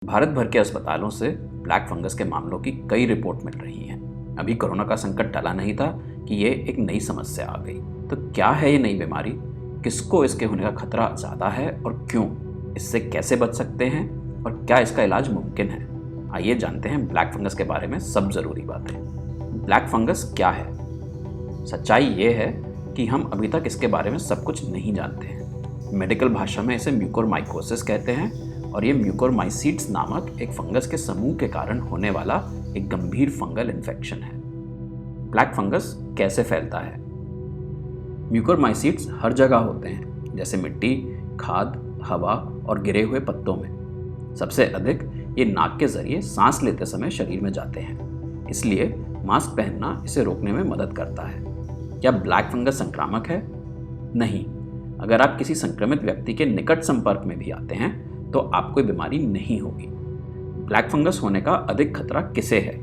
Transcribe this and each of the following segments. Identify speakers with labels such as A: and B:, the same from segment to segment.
A: भारत भर के अस्पतालों से ब्लैक फंगस के मामलों की कई रिपोर्ट मिल रही हैं। अभी कोरोना का संकट टला नहीं था कि ये एक नई समस्या आ गई। तो क्या है ये नई बीमारी, किसको इसके होने का खतरा ज़्यादा है और क्यों, इससे कैसे बच सकते हैं और क्या इसका इलाज मुमकिन है? आइए जानते हैं ब्लैक फंगस के बारे में सब ज़रूरी बातें। ब्लैक फंगस क्या है? सच्चाई ये है कि हम अभी तक इसके बारे में सब कुछ नहीं जानते हैं। मेडिकल भाषा में इसे म्यूकोरमाइकोसिस कहते हैं और ये म्यूकोरमाइसीट्स नामक एक फंगस के समूह के कारण होने वाला एक गंभीर फंगल इन्फेक्शन है। ब्लैक फंगस कैसे फैलता है? म्यूकोरमाइसीट्स हर जगह होते हैं, जैसे मिट्टी, खाद, हवा और गिरे हुए पत्तों में। सबसे अधिक ये नाक के जरिए सांस लेते समय शरीर में जाते हैं, इसलिए मास्क पहनना इसे रोकने में मदद करता है। क्या ब्लैक फंगस संक्रामक है? नहीं। अगर आप किसी संक्रमित व्यक्ति के निकट संपर्क में भी आते हैं तो आपको बीमारी नहीं होगी। ब्लैक फंगस होने का अधिक खतरा किसे है?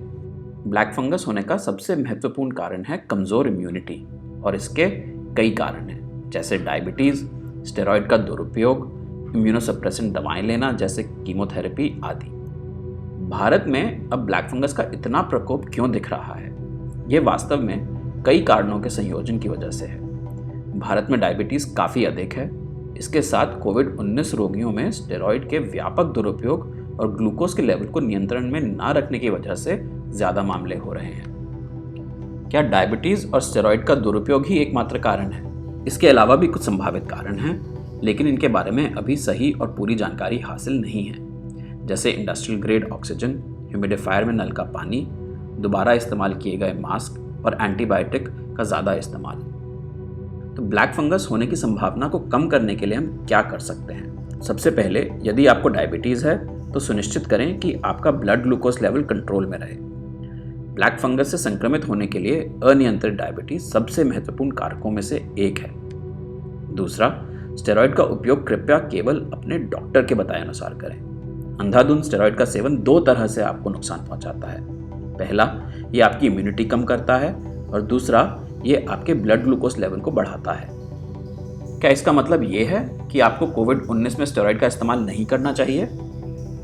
A: ब्लैक फंगस होने का सबसे महत्वपूर्ण कारण है कमजोर इम्यूनिटी, और इसके कई कारण हैं, जैसे डायबिटीज, स्टेरॉयड का दुरुपयोग, इम्यूनोसप्रेसेंट दवाएं लेना जैसे कीमोथेरेपी आदि। भारत में अब ब्लैक फंगस का इतना प्रकोप क्यों दिख रहा है? ये वास्तव में कई कारणों के संयोजन की वजह से है। भारत में डायबिटीज काफ़ी अधिक है। इसके साथ कोविड-19 रोगियों में स्टेरॉयड के व्यापक दुरुपयोग और ग्लूकोज के लेवल को नियंत्रण में ना रखने की वजह से ज़्यादा मामले हो रहे हैं। क्या डायबिटीज़ और स्टेरॉयड का दुरुपयोग ही एकमात्र कारण है? इसके अलावा भी कुछ संभावित कारण हैं, लेकिन इनके बारे में अभी सही और पूरी जानकारी हासिल नहीं है, जैसे इंडस्ट्रियल ग्रेड ऑक्सीजन, ह्यूमिडिफायर में नल का पानी, दोबारा इस्तेमाल किए गए मास्क और एंटीबायोटिक का ज़्यादा इस्तेमाल। तो ब्लैक फंगस होने की संभावना को कम करने के लिए हम क्या कर सकते हैं? सबसे पहले, यदि आपको डायबिटीज़ है तो सुनिश्चित करें कि आपका ब्लड ग्लूकोज लेवल कंट्रोल में रहे। ब्लैक फंगस से संक्रमित होने के लिए अनियंत्रित डायबिटीज सबसे महत्वपूर्ण कारकों में से एक है। दूसरा, स्टेरॉयड का उपयोग कृपया केवल अपने डॉक्टर के बताए अनुसार करें। अंधाधुंध स्टेरॉयड का सेवन दो तरह से आपको नुकसान पहुंचाता है। पहला, ये आपकी इम्यूनिटी कम करता है, और दूसरा, ये आपके ब्लड ग्लूकोज लेवल को बढ़ाता है। क्या इसका मतलब ये है कि आपको कोविड-19 में स्टेरॉयड का इस्तेमाल नहीं करना चाहिए?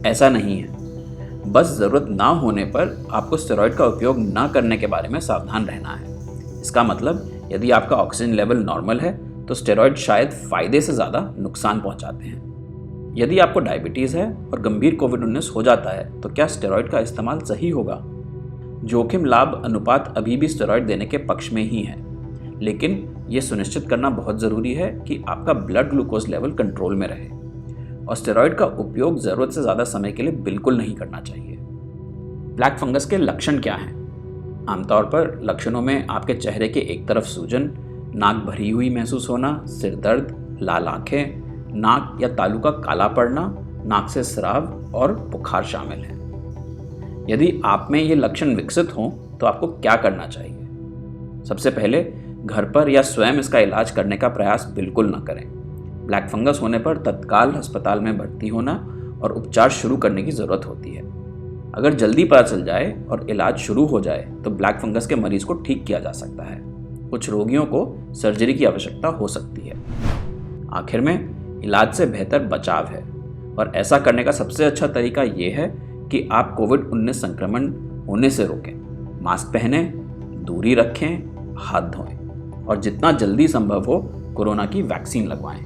A: ऐसा नहीं है। बस ज़रूरत ना होने पर आपको स्टेरॉयड का उपयोग ना करने के बारे में सावधान रहना है। इसका मतलब, यदि आपका ऑक्सीजन लेवल नॉर्मल है तो स्टेरॉयड शायद फ़ायदे से ज़्यादा नुकसान पहुंचाते हैं। यदि आपको डायबिटीज़ है और गंभीर कोविड-19 हो जाता है तो क्या स्टेरॉयड का इस्तेमाल सही होगा? जोखिम लाभ अनुपात अभी भी स्टेरॉयड देने के पक्ष में ही है, लेकिन ये सुनिश्चित करना बहुत ज़रूरी है कि आपका ब्लड ग्लूकोज लेवल कंट्रोल में रहे, और स्टेरॉयड का उपयोग ज़रूरत से ज़्यादा समय के लिए बिल्कुल नहीं करना चाहिए। ब्लैक फंगस के लक्षण क्या हैं? आमतौर पर लक्षणों में आपके चेहरे के एक तरफ सूजन, नाक भरी हुई महसूस होना, सिर दर्द, लाल आंखें, नाक या तालू का काला पड़ना, नाक से स्राव और बुखार शामिल है। यदि आप में ये लक्षण विकसित हों तो आपको क्या करना चाहिए? सबसे पहले, घर पर या स्वयं इसका इलाज करने का प्रयास बिल्कुल न करें। ब्लैक फंगस होने पर तत्काल अस्पताल में भर्ती होना और उपचार शुरू करने की ज़रूरत होती है। अगर जल्दी पता चल जाए और इलाज शुरू हो जाए तो ब्लैक फंगस के मरीज को ठीक किया जा सकता है। कुछ रोगियों को सर्जरी की आवश्यकता हो सकती है। आखिर में, इलाज से बेहतर बचाव है, और ऐसा करने का सबसे अच्छा तरीका ये है कि आप कोविड-19 संक्रमण होने से रोकें। मास्क पहनें, दूरी रखें, हाथ धोएं और जितना जल्दी संभव हो कोरोना की वैक्सीन लगवाएं।